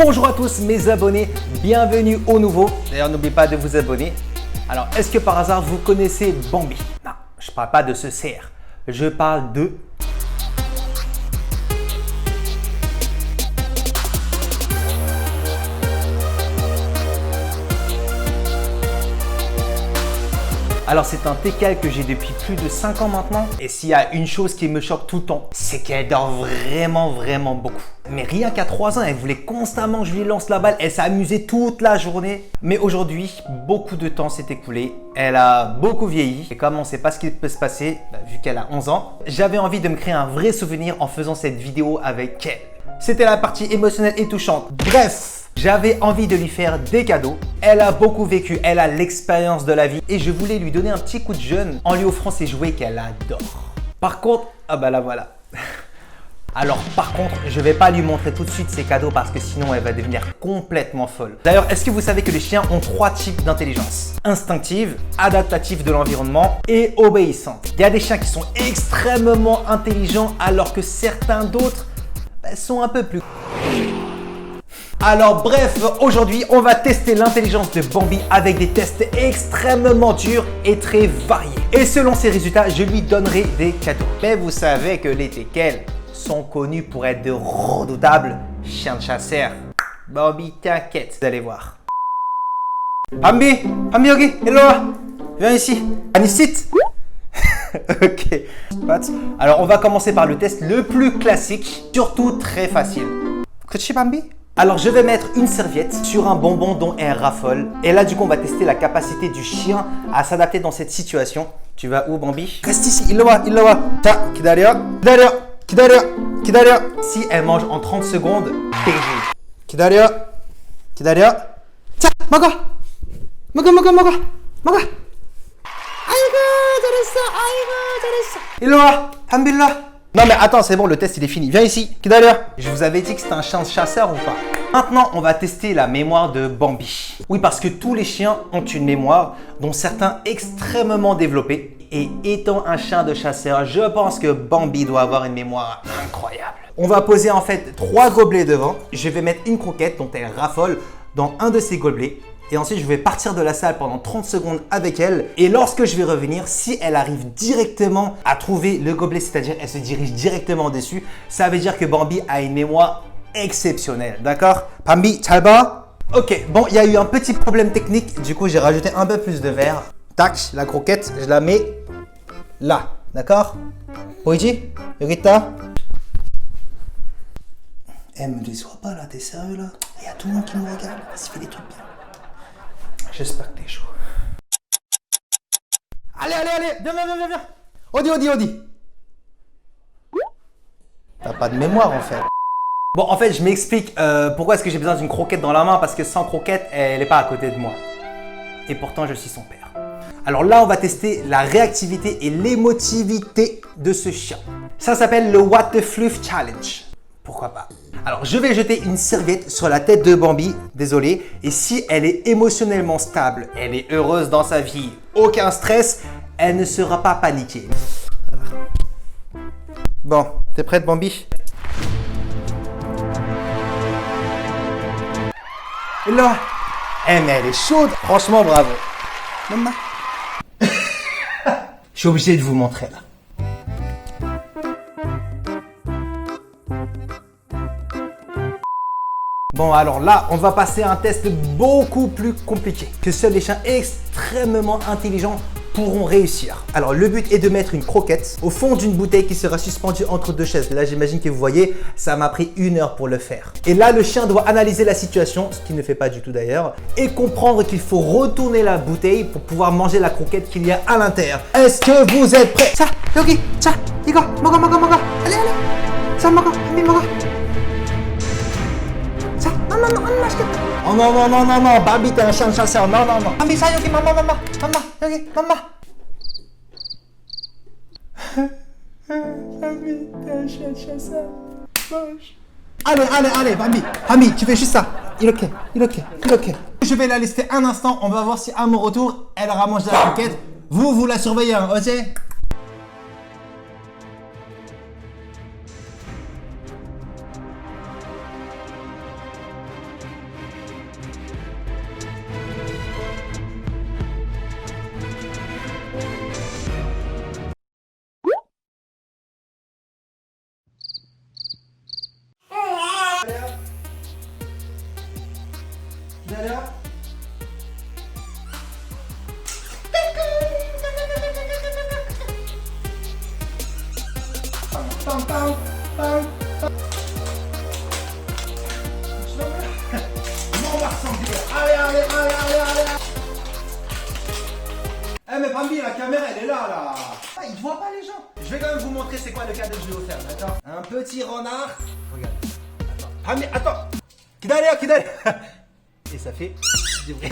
Bonjour à tous mes abonnés, bienvenue au nouveau. D'ailleurs, n'oubliez pas de vous abonner. Alors, est-ce que par hasard vous connaissez Bambi? Non, je parle pas de ce cerf, je parle de... Alors c'est un teckel que j'ai depuis plus de 5 ans maintenant. Et s'il y a une chose qui me choque tout le temps, c'est qu'elle dort vraiment beaucoup. Mais rien qu'à 3 ans, elle voulait constamment que je lui lance la balle. Elle s'est amusée toute la journée. Mais aujourd'hui, beaucoup de temps s'est écoulé. Elle a beaucoup vieilli. Et comme on ne sait pas ce qui peut se passer, vu qu'elle a 11 ans, j'avais envie de me créer un vrai souvenir en faisant cette vidéo avec elle. C'était la partie émotionnelle et touchante. Bref, j'avais envie de lui faire des cadeaux. Elle a beaucoup vécu, elle a l'expérience de la vie et je voulais lui donner un petit coup de jeune en lui offrant ses jouets qu'elle adore. Par contre, ah bah là voilà. Alors par contre, je vais pas lui montrer tout de suite ses cadeaux parce que sinon elle va devenir complètement folle. D'ailleurs, est-ce que vous savez que les chiens ont 3 types d'intelligence? Instinctive, adaptative de l'environnement et obéissante. Il y a des chiens qui sont extrêmement intelligents alors que certains d'autres sont un peu plus... Alors bref, aujourd'hui on va tester l'intelligence de Bambi avec des tests extrêmement durs et très variés. Et selon ces résultats, je lui donnerai des cadeaux. Mais vous savez que les teckels sont connus pour être de redoutables chiens de chasseur. Bambi, t'inquiète, vous allez voir. Bambi, 여기, 일로 와. Viens ici. Anicite. Ok. Alors on va commencer par le test le plus classique, surtout très facile. 그치, Bambi? Alors je vais mettre une serviette sur un bonbon dont elle raffole. Et là du coup on va tester la capacité du chien à s'adapter dans cette situation. Tu vas où Bambi? Reste ici, 일로 와. 자, 기다려. Si elle mange en 30 secondes, PG. 기다려. 자, 먹어. 잘했어. 일로 와, Bambi, 일로 와. Non mais attends, c'est bon, le test il est fini. Viens ici, Kidalia. Je vous avais dit que c'était un chien de chasseur ou pas? Maintenant, on va tester la mémoire de Bambi. Oui, parce que tous les chiens ont une mémoire, dont certains extrêmement développés. Et étant un chien de chasseur, je pense que Bambi doit avoir une mémoire incroyable. On va poser en fait 3 gobelets devant. Je vais mettre une croquette dont elle raffole dans un de ces gobelets. Et ensuite, je vais partir de la salle pendant 30 secondes avec elle. Et lorsque je vais revenir, si elle arrive directement à trouver le gobelet, c'est-à-dire elle se dirige directement dessus, ça veut dire que Bambi a une mémoire exceptionnelle. D'accord? Bambi, 잘 봐. Ok, bon, il y a eu un petit problème technique. Du coup, j'ai rajouté un peu plus de verre. Tac, la croquette, je la mets là. D'accord? 보이지? 여기 있다. Elle me déçoit pas là, t'es sérieux là? Il y a tout le monde qui me regarde. Vas-y, fais des trucs bien. J'espère que t'es chaud. Allez, viens. Odi. T'as pas de mémoire en fait. Bon, en fait, je m'explique pourquoi est-ce que j'ai besoin d'une croquette dans la main, parce que sans croquette, elle n'est pas à côté de moi. Et pourtant, je suis son père. Alors là, on va tester la réactivité et l'émotivité de ce chien. Ça s'appelle le What the Fluff Challenge. Pourquoi pas? Alors, je vais jeter une serviette sur la tête de Bambi, désolé, et si elle est émotionnellement stable, elle est heureuse dans sa vie, aucun stress, elle ne sera pas paniquée. Bon, t'es prête Bambi? Et là, mais elle est chaude, franchement bravo. Maman. Je suis obligé de vous montrer là. Bon, alors là, on va passer à un test beaucoup plus compliqué que seuls les chiens extrêmement intelligents pourront réussir. Alors, le but est de mettre une croquette au fond d'une bouteille qui sera suspendue entre 2 chaises. Là, j'imagine que vous voyez, ça m'a pris 1 heure pour le faire. Et là, le chien doit analyser la situation, ce qu'il ne fait pas du tout d'ailleurs, et comprendre qu'il faut retourner la bouteille pour pouvoir manger la croquette qu'il y a à l'intérieur. Est-ce que vous êtes prêts? 자, 여기, 자, 이거, 먹어. Allez. 자, 먹어, 먹어. Oh non, Bambi, t'es un chien de chasseur, non. Bambi, ça, 여기, maman, 여기, maman. Bambi, t'es un chien de chasseur, moche. Allez, Bambi, tu fais juste ça. 이렇게. Je vais la laisser un instant, on va voir si à mon retour, elle aura mangé la croquette. Vous la surveillez, hein, ok? Kidalia. Pam, pam, pam, pam. On va ressembler. Allez, allez, allez, allez, allez. Eh mais Bambi, la caméra elle est là. Ah, ils ne voient pas les gens. Je vais quand même vous montrer c'est quoi le cadeau que je vais vous faire, d'accord? Un petit renard. Regarde. Attends. Bambi, attends. Kidalia. Et ça fait du bruit.